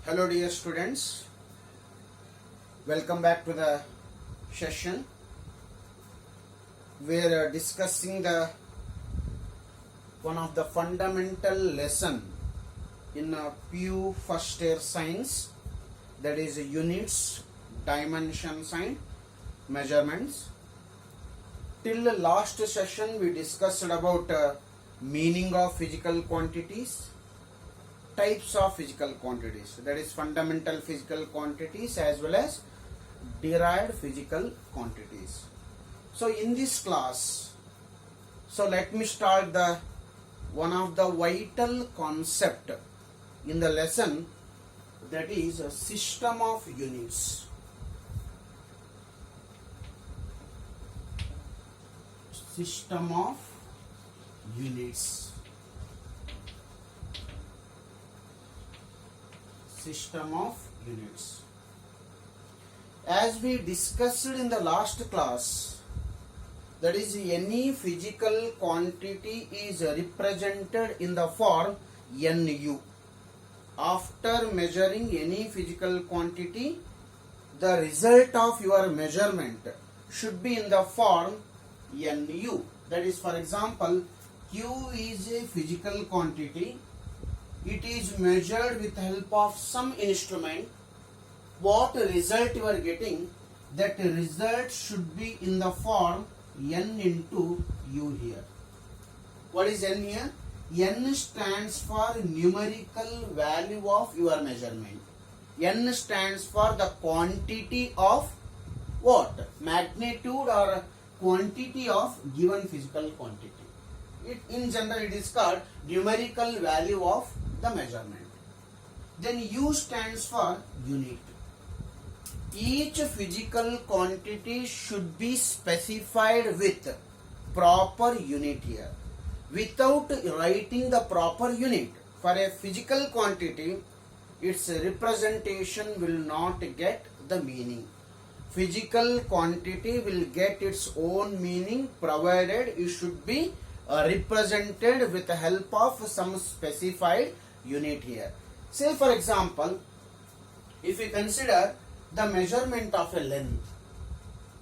Hello dear students, welcome back to the session. We are discussing the one of the fundamental lesson in PU first year science, that is units, dimensions and measurements. Till the last session we discussed about meaning of physical quantities, types of physical quantities, that is fundamental physical quantities as well as derived physical quantities. So in this class, let me start the one of the vital concept in the lesson, that is a system of units. System of units. System of units. As we discussed in the last class, that is any physical quantity is represented in the form NU. After measuring any physical quantity, the result of your measurement should be in the form NU. That is, for example, Q is a physical quantity. It is measured with the help of some instrument. What result you are getting, that result should be in the form N into U here. What is N here? N stands for numerical value of your measurement. N stands for the quantity of what? Magnitude or quantity of given physical quantity. In general it is called numerical value of the measurement. Then U stands for unit. Each physical quantity should be specified with proper unit here. Without writing the proper unit for a physical quantity, its representation will not get the meaning. Physical quantity will get its own meaning provided it should be represented with the help of some specified unit here. Say for example, if you consider the measurement of a length,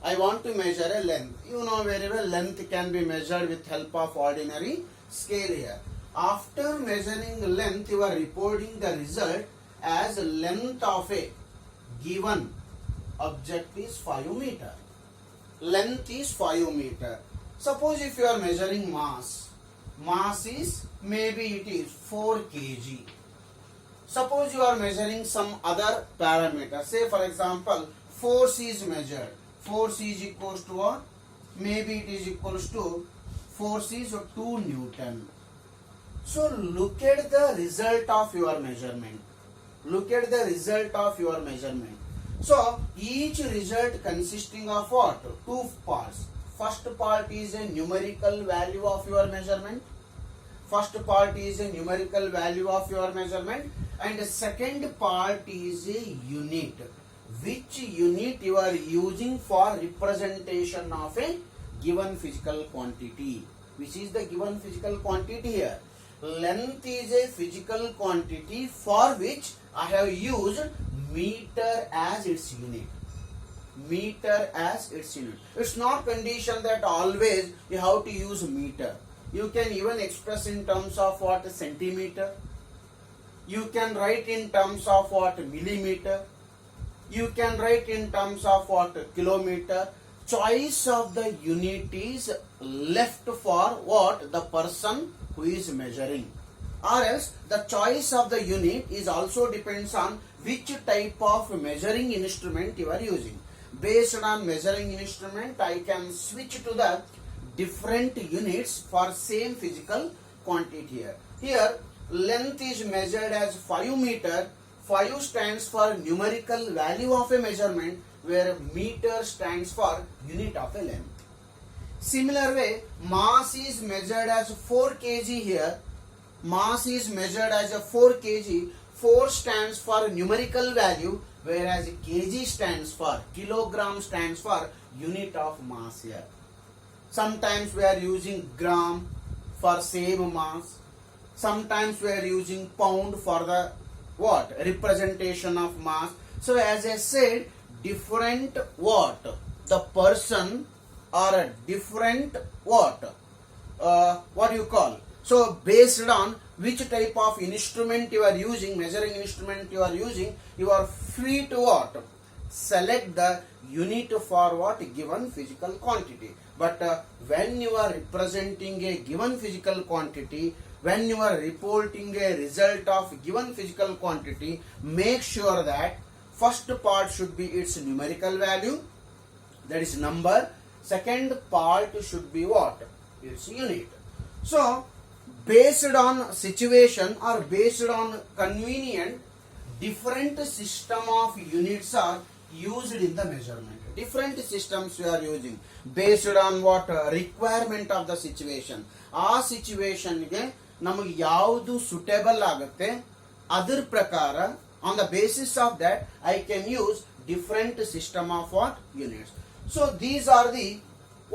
I want to measure a length. You know very well length can be measured with help of ordinary scale here. After measuring length, you are reporting the result as length of a given object is 5 meter. Length is 5 meter. Suppose if you are measuring mass is maybe it is 4 kg. Suppose you are measuring some other parameter. Say for example, force is measured. Force is equals to what? Maybe it is equals to force is 2 Newton. So look at the result of your measurement. Look at the result of your measurement. So each result consisting of what? 2 parts. First part is a numerical value of your measurement. First part is a numerical value of your measurement, and the second part is a unit. Which unit you are using for representation of a given physical quantity? Which is the given physical quantity here? Length is a physical quantity for which I have used meter as its unit. Meter as its unit. It's not condition that always you have to use meter. You can even express in terms of what? Centimeter. You can write in terms of what? Millimeter. You can write in terms of what? Kilometer. Choice of the unit is left for what? The person who is measuring. Or else the choice of the unit is also depends on which type of measuring instrument you are using. Based on measuring instrument, I can switch to the different units for same physical quantity here. Here length is measured as 5 meter. 5 stands for numerical value of a measurement, where meter stands for unit of a length. Similar way, mass is measured as 4 kg here. Mass is measured as a 4 kg. 4 stands for numerical value, whereas kg stands for, kilogram stands for unit of mass here. Sometimes we are using gram for same mass. Sometimes we are using pound for the what? Representation of mass. So as I said, different what? The person or a different what? What do you call? So based on which type of instrument you are using, measuring instrument you are using, you are free to what? Select the unit for what? Given physical quantity. But when you are representing a given physical quantity, when you are reporting a result of given physical quantity, make sure that first part should be its numerical value, that is number. Second part should be what? Its unit. So based on situation or based on convenient, different system of units are used in the measurement. Different systems we are using based on what? Requirement of the situation. ಆ situation ಗೆ ನಮಗೆ ಯಾವುದು suitable ಆಗುತ್ತೆ ಅದರ ಪ್ರಕಾರ, on the basis of that I can use different system of what? Units. So these are the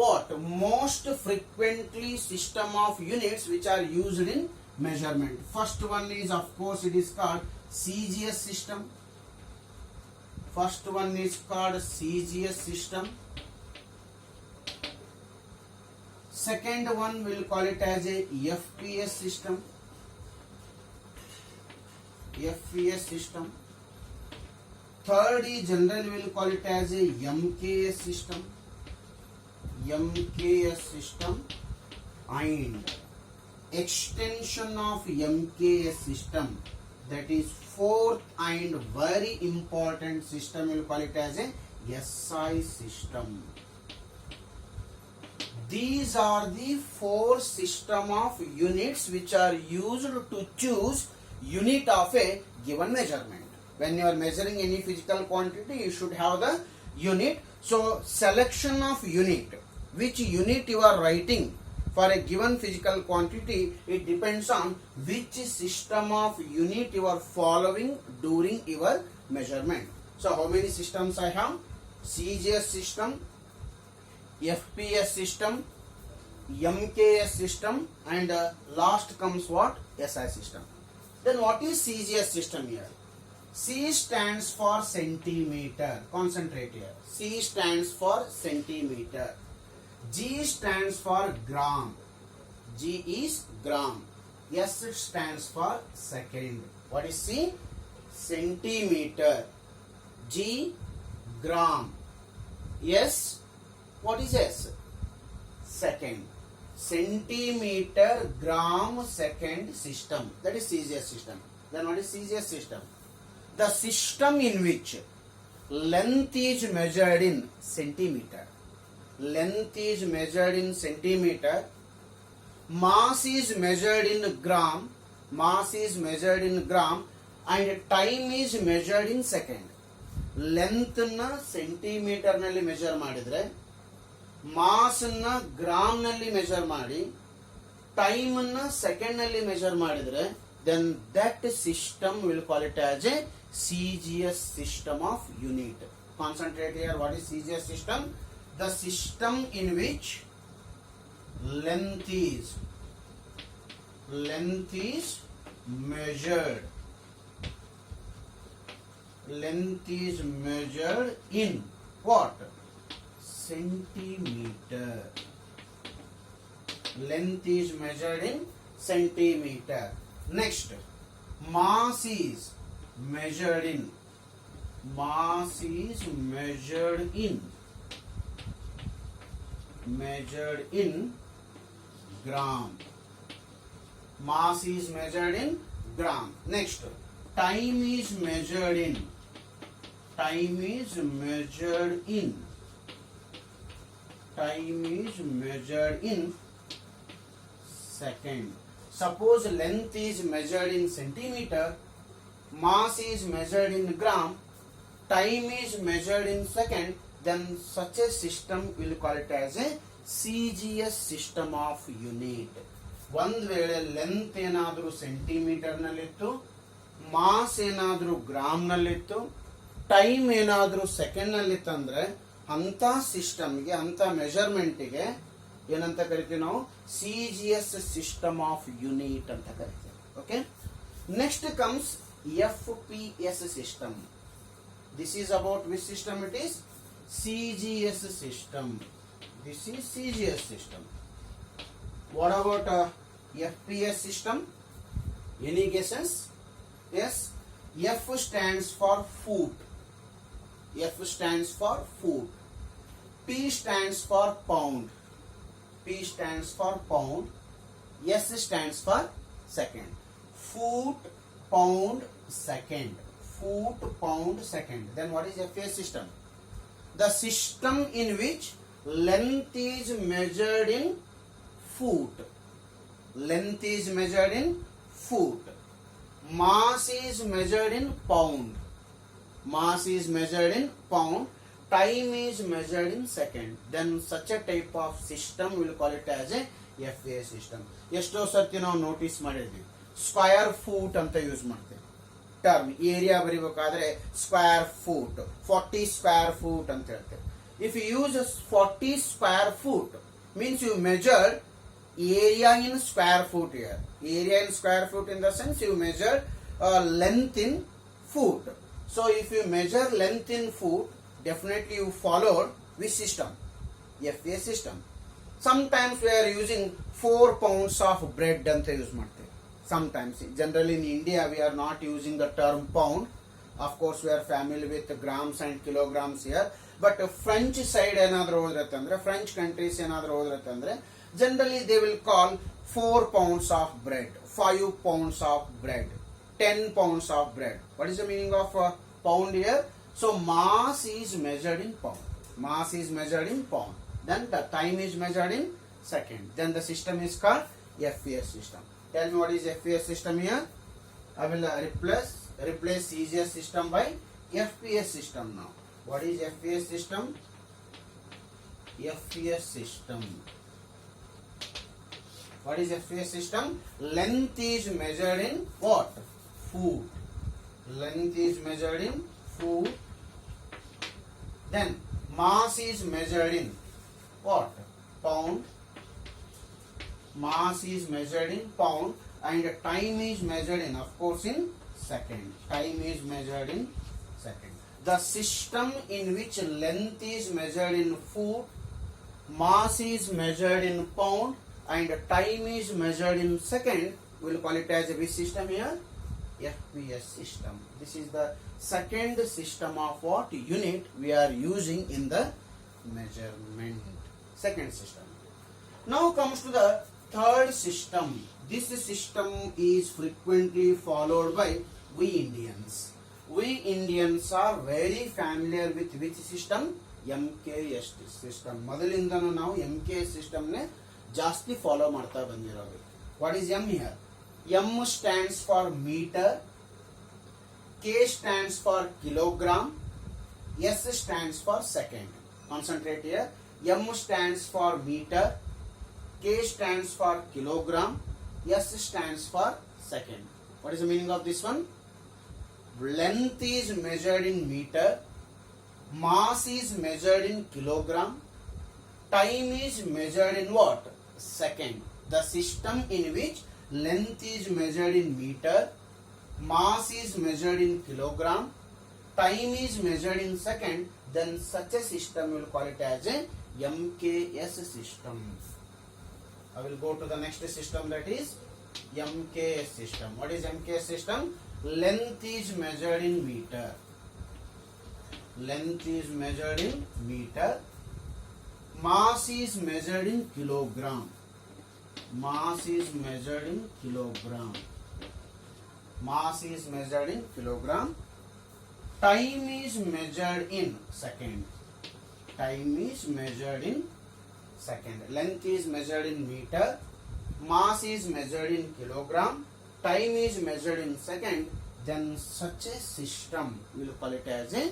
what? Most frequently system of units which are used in measurement. First one is, of course, it is called CGS system. First one is called CGS system. Second one we'll call it as a FPS system. FPS system. Third is generally we'll call it as a MKS system. MKS system. And extension of MKS system, that is fourth and very important system, we'll call it as a SI system. These are the four system of units which are used to choose unit of a given measurement. When you are measuring any physical quantity, you should have the unit. So selection of unit, which unit you are writing for a given physical quantity, it depends on which system of unit you are following during your measurement. So how many systems I have? CGS system, FPS system, MKS system, and last comes what? SI system. Then what is CGS system here? C stands for centimeter. Concentrate here. C stands for centimeter. G stands for gram. G is gram. S stands for second. What is C? Centimeter. G, gram. S, what is S? Second. Centimeter, gram, second system. That is CGS system. Then what is CGS system? The system in which length is measured in centimeter. Length is measured in centimeter. Mass is measured in gram. Mass is measured in gram. And time is measured in second. Length na centimeter nalli measure ಮಾಡಿದ್ರೆ, mass ಅನ್ನ gram ನಲ್ಲಿ measure ಮಾಡಿ, time ಅನ್ನ second ನಲ್ಲಿ measure ಮಾಡಿದ್ರೆ, then that system will call it as a CGS system of unit. Concentrate here. What is CGS system? The system in which length is measured. Length is measured in what? Centimeter. Length is measured in centimeter. Next, mass is measured in. Mass is measured in gram. Mass is measured in gram. Next, time is measured in. Time is measured in. Time is measured in second. Suppose length is measured in centimeter, mass is measured in gram, time is measured in second, then such a system will call it as a CGS system of unit. ಒಂದು ವೇಳೆ length ಏನಾದರೂ centimetre ನಲ್ಲಿತ್ತು, mass ಏನಾದರೂ gram ನಲ್ಲಿತ್ತು, time ಏನಾದರೂ second ನಲ್ಲಿತ್ತಂದ್ರೆ ಅಂತ ಸಿಸ್ಟಮ್ಗೆ, ಅಂತ ಮೆಜರ್ಮೆಂಟ್ಗೆ ಏನಂತ ಕರಿತೀವಿ ನಾವು? CGS ಸಿಸ್ಟಮ್ ಆಫ್ ಯೂನಿಟ್ ಅಂತ ಕರಿತೀವಿ. Okay, next comes FPS system. This is about which system it is? CGS system. This is CGS system. What about FPS system? Any guesses? Yes. F stands for foot. F stands for foot. P stands for pound. P stands for pound. S stands for second. Foot, pound, second. Foot, pound, second. Then what is FPS system? The system in which length is measured in foot. Length is measured in foot. Mass is measured in pound. Mass is measured in pound. Time is measured in second. Then such a type of system we will call it as a FA system. ಎಷ್ಟೋ ಸರ್ತಿ ನಾವು notice ಮಾಡಿದ್ವಿ square foot ಅಂತ use ಮಾಡ್ತೇವೆ. Term area ಬರೀಬೇಕಾದ್ರೆ square foot 40 square foot ಅಂತ ಹೇಳ್ತೇವೆ. If you use 40 square foot means you measured area in square foot here. Area in square foot in the sense you measured length in foot. So if you measure length in foot, definitely you followed which system? FA system. Sometimes we are using 4 pounds of bread anta use ಮಾಡ್ತೇವೆ. Sometimes, generally in India we are not using the term pound. Of course we are familiar with grams and kilograms here. But French side ಏನಾದರೂ ಹೋದ್ರತ್ತಂದ್ರೆ French countries ಏನಾದರೂ ಹೋದ್ರತ್ತಂದ್ರೆ generally they will call 4 pounds of bread, 5 pounds of bread, 10 pounds of bread. What is the meaning of pound here? So mass is measured in pound. Mass is measured in pound. Then the time is measured in second. Then the system is called FPS system. Tell me what is FPS system here? I will replace CGS system by FPS system now. What is FPS system? FPS system. What is FPS system? Length is measured in what? Foot. Length is measured in foot. Then mass is measured in what? Pound. Mass is measured in pound and time is measured in, of course, in second. Time is measured in second. The system in which length is measured in foot, mass is measured in pound and time is measured in second, we will call it as which system here? FPS system. This is the second system of what unit we are using in the measurement. Second system. Now comes to the third system. This system is frequently followed by we Indians. We Indians are very familiar with which system? MKS system. ಮೊದಲಿಂದನೂ ನಾವು MKS system ನೇ ಜಾಸ್ತಿ follow ಮಾಡ್ತಾ ಬಂದಿರೋದು. What is M here? M stands for meter, K stands for kilogram, S stands for second. Concentrate here. M stands for meter, K stands for kilogram, S stands for second. What is the meaning of this one? Length is measured in meter, mass is measured in kilogram, time is measured in what? Second. The system in which length is measured in meter, mass is measured in kilogram, time is measured in second, then such a system we will call it as a MKS system. I will go to the next system, that is MKS system. What is MKS system? Length is measured in meter. Length is measured in meter. Mass is measured in kilogram. Mass is measured in kilogram. Mass is measured in kilogram. Time is measured in second. Time is measured in second. Length is measured in meter. Mass is measured in kilogram. Time is measured in second. Then such a system we will call it as a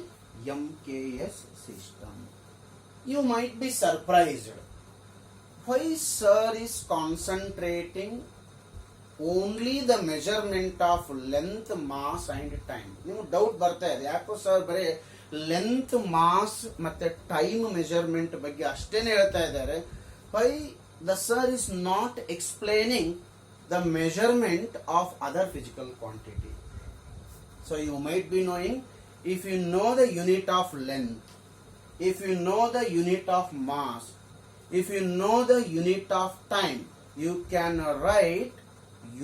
MKS system. You might be surprised why sir is concentrating only the measurement of length, mass and time. ನಿಮಗೆ doubt ಬರ್ತಾ ಇದೆ, ಯಾಕೋ sir ಬರೀ length, mass ಮತ್ತೆ time measurement ಬಗ್ಗೆ ಅಷ್ಟೇನೆ ಹೇಳ್ತಾ ಇದ್ದಾರೆ. Why the sir is not explaining the measurement of other physical quantity. So you might be knowing, if you know the unit of length, if you know the unit of mass, if you know the unit of time, you can write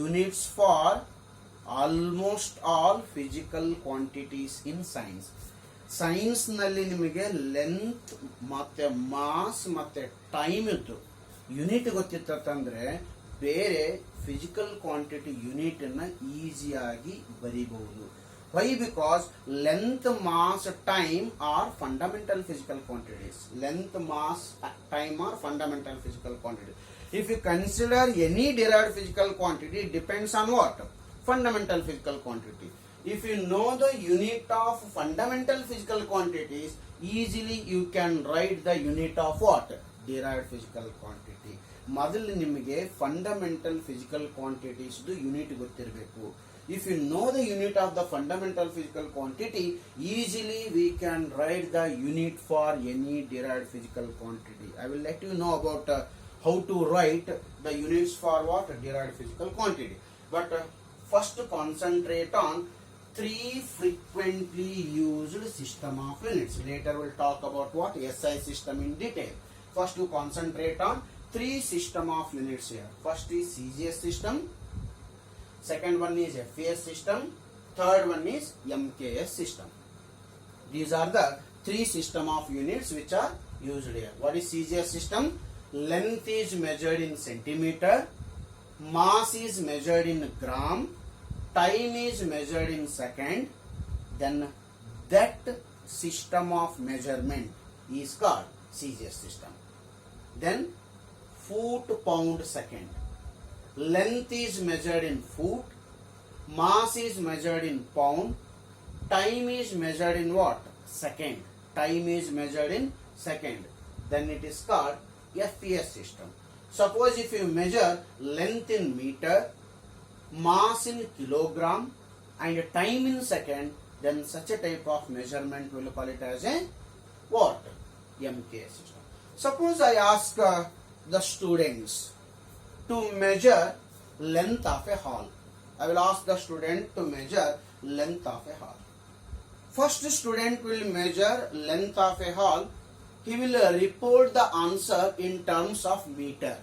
units for almost all physical quantities in science. Science ನಲ್ಲಿ ನಿಮಗೆ length ಮತ್ತೆ mass ಮತ್ತೆ time ಇದ್ದು unit ಗೊತ್ತಿತ್ತಂದ್ರೆ ಬೇರೆ physical quantity unit ಅನ್ನ ಈಸಿಯಾಗಿ ಬರೀಬಹುದು. Why? Because length, mass, time are fundamental physical quantities. Length, mass, time are fundamental physical quantity. If you consider any derived physical quantity, it depends on what? Fundamental physical quantity. If you know the unit of fundamental physical quantities, easily you can write the unit of what? Derived physical quantity. ಮೊದಲು ನಿಮಗೆ fundamental physical quantities unit ಗೊತ್ತಿರಬೇಕು. If you know the unit of the fundamental physical quantity, easily we can write the unit for any derived physical quantity. I will let you know about how to write the units for what? Derived physical quantity. But first concentrate on three frequently used system of units. Later we'll talk about what? SI system in detail. First to concentrate on three system of units here. First is CGS system, second one is FES system, third one is MKS system. These are the three system of units which are used here. What is CGS system? Length is measured in centimeter, mass is measured in gram, time is measured in second. Then that system of measurement is called CGS system. Then foot, pound, second. Length is measured in foot, mass is measured in pound, time is measured in what? Second. Time is measured in second. Then it is called FES system. Suppose if you measure length in meter, mass in kilogram and time in second, then such a type of measurement we will call it as a what? MKS system. Suppose I ask the students to measure length of a hall. I will ask the student to measure length of a hall. First student will measure length of a hall. He will report the answer in terms of meter.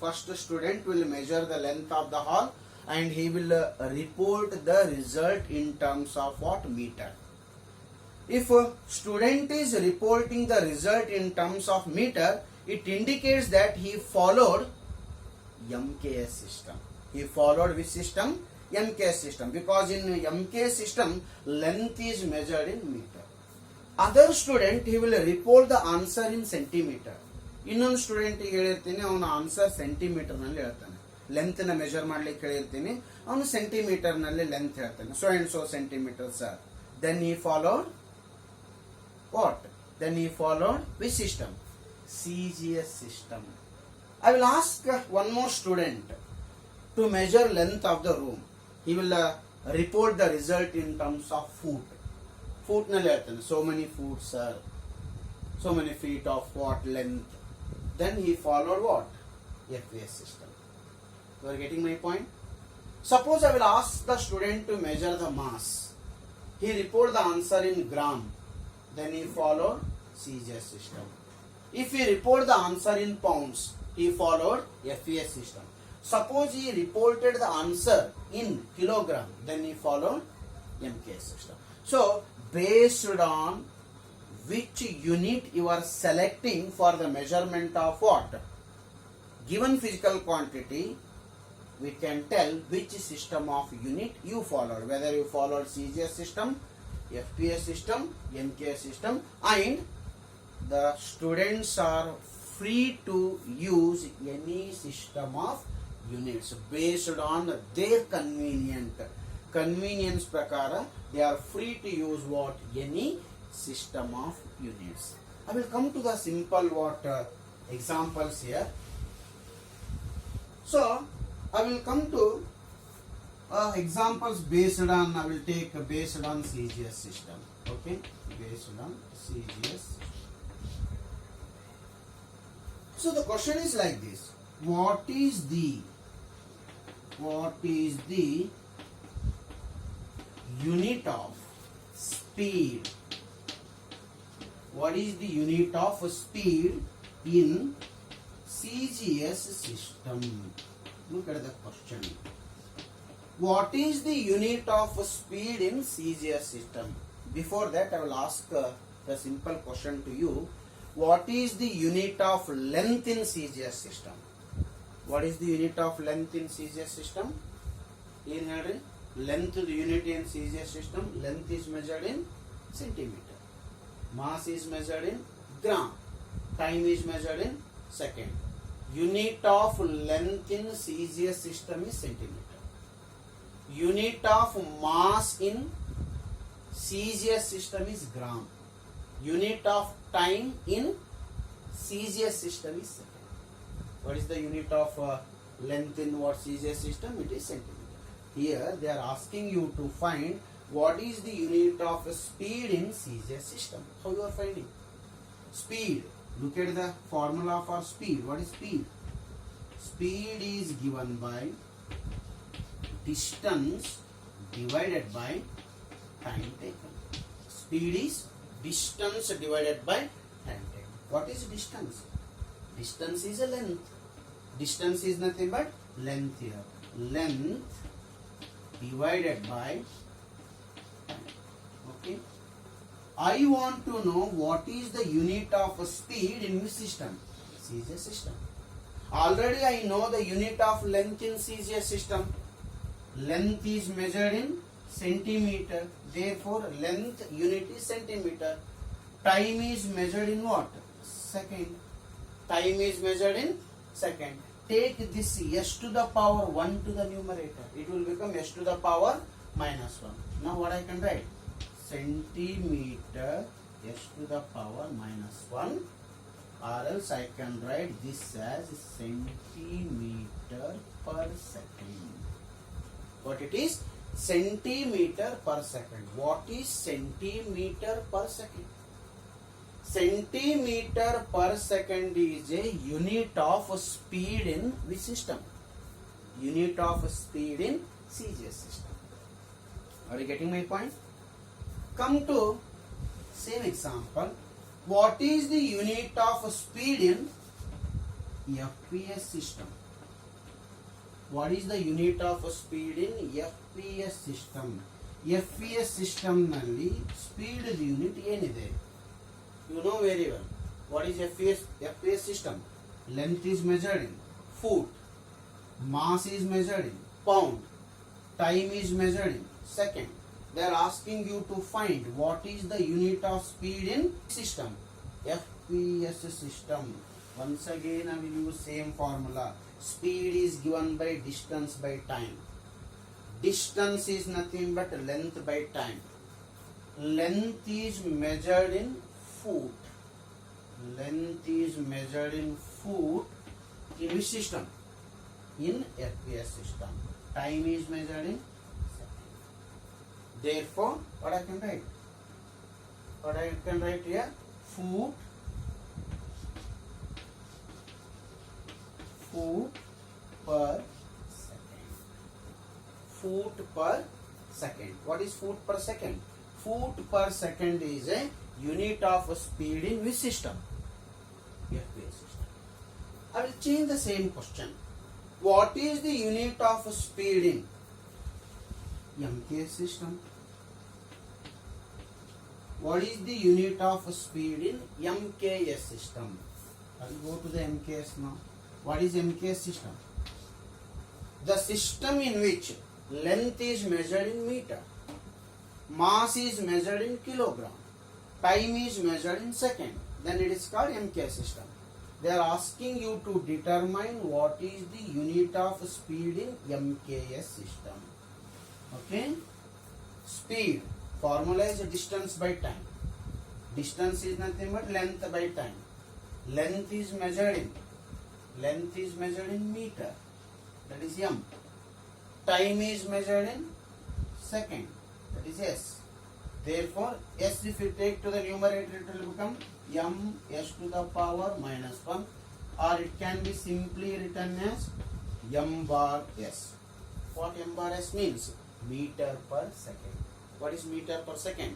First student will measure the length of the hall and he will report the result in terms of what? Meter. If a student is reporting the result in terms of meter, it indicates that he followed MKS system. He followed which system? MKS system. Because in MKS system, length is measured in meter. Other student, he will report the answer in centimeter. ಇನ್ನೊಂದು student ಹೇಳಿರ್ತೀನಿ, ಅವನ answer centimetre ನಲ್ಲಿ ಹೇಳ್ತಾನೆ. Length ನ measure ಮಾಡ್ಲಿಕ್ಕೆ ಹೇಳಿರ್ತೀನಿ, ಅವನು centimetre ನಲ್ಲಿ ಲೆಂತ್ ಹೇಳ್ತಾನೆ. So and so centimetre sir. Then he followed what? Then he followed which system? CGS system. I will ask one more student to measure length of the room. He will report the result in terms of foot. Foot ನಲ್ಲಿ ಹೇಳ್ತಾನೆ, so many feet sir, so many feet of what length. Then he followed what? FES system. You are getting my point? Suppose I will ask the student to measure the mass. He report the answer in gram. Then he followed CGS system. If he report the answer in pounds, he followed FES system. Suppose he reported the answer in kilogram, then he followed MKS system. So based on which unit you are selecting for the measurement of what? Given physical quantity, we can tell which system of unit you followed. Whether you followed CGS system, FPS system, MKS system, and the students are free to use any system of units based on their convenience prakara. They are free to use what? Any system of units. I will come to the simple what examples here. So I will come to examples based on, I will take based on CGS system. Okay, based on CGS. So the question is like this: what is the unit of speed? What is the unit of speed in CGS system? Look at the question. What is the unit of speed in CGS system? Before that, I will ask the simple question to you. What is the unit of length in CGS system? What is the unit of length in CGS system? In here, length unit in CGS system, length is measured in centimeter. Mass is measured in gram. Time is measured in second. Unit of length in CGS system is centimeter. Unit of mass in CGS system is gram. Unit of time in CGS system is second. What is the unit of length in what CGS system? It is centimeter. Here they are asking you to find what is the unit of speed in CGS system. How you are finding? Speed. Look at the formula for speed. What is speed? Speed is given by distance divided by time taken. Speed is distance divided by time taken. What is distance? Distance is a length. Distance is nothing but length here. Length divided by time. Okay. I want to know what is the unit of speed in which system? CGS system. Already I know the unit of length in CGS system. Length is measured in centimeter. Therefore, length unit is centimeter. Time is measured in what? Second. Time is measured in second. Take this s to the power 1 to the numerator. It will become s to the power minus 1. Now what I can write? Centimeter s to the power minus 1, or else I can write this as centimeter per second. What it is? Centimeter per second. What is centimeter per second? Centimeter per second is a unit of speed in which system? Unit of speed in CGS system. Are you getting my point? Come to same example. What is the unit of speed in FPS system? What is the unit of speed in FPS system? FPS system nalli speed unit ಏನಿದೆ? You know very well. What is FPS system? Length is measured in foot. Mass is measured in pound. Time is measured in second. They are asking you to find what is the unit of speed in system. FPS system. Once again I will use same formula. Speed is given by distance by time. Distance is nothing but length by time. Length is measured in foot. Length is measured in foot. In which system? In FPS system. Time is measured in second. Therefore, what I can write? What I can write here? Foot per second. Foot per second. What is foot per second? Foot per second is a unit of speed in which system? FPS system. I will change the same question. What is the unit of speed in MKS system? What is the unit of speed in MKS system? I will go to the MKS now. What is MKS system? The system in which length is measured in meter, mass is measured in kilogram, time is measured in second, then it is called MKS system. They are asking you to determine what is the unit of speed in MKS system. Okay? Speed. Formula is distance by time. Distance is nothing but length by time. Length is measured in meter. That is m. Time is measured in second. That is s. Therefore, s if you take to the numerator, it will become m s to the power minus 1, or it can be simply written as m bar s. What m bar s means? Meter per second. What is meter per second?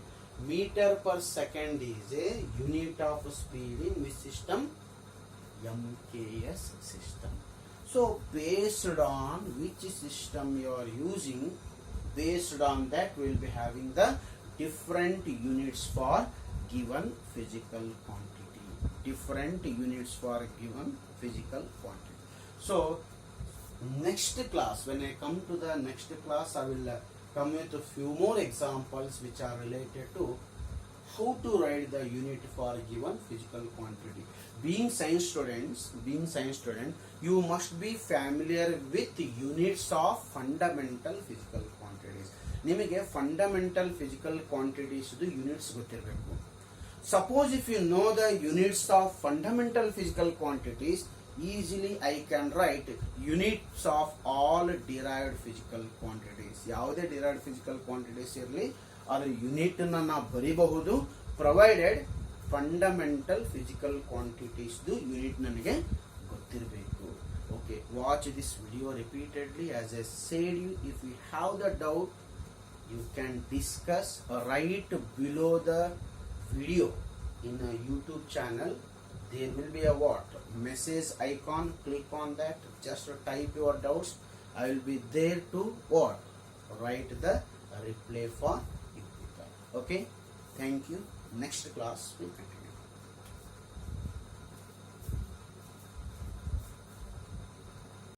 Meter per second is a unit of speed in which system? MKS system. So based on which system you are using, based on that we will be having the different units for given physical quantity. Different units for given physical quantity. So next class, when I come to the next class, I will come with a few more examples which are related to how to write the unit for given physical quantity. Being science student, you must be familiar with units of fundamental physical quantities. ನಿಮಗೆ fundamental physical quantities units ಗೊತ್ತಿರಬೇಕು. Suppose if you know the units of fundamental physical quantities, easily I can write units of all derived physical quantities. ಯಾವುದೇ derived physical quantities ಇರಲಿ ಅದರ unit ಅನ್ನು ಬರೀಬಹುದು, provided fundamental physical quantities unit ನನಗೆ ಗೊತ್ತಿರಬೇಕು. Okay, watch this video repeatedly. As I said you, if you have the doubt you can discuss right below the video in a YouTube channel. There will be a what message icon. Click on that, just type your doubts. I will be there to what write the reply for you. Okay, thank you. Next class we continue.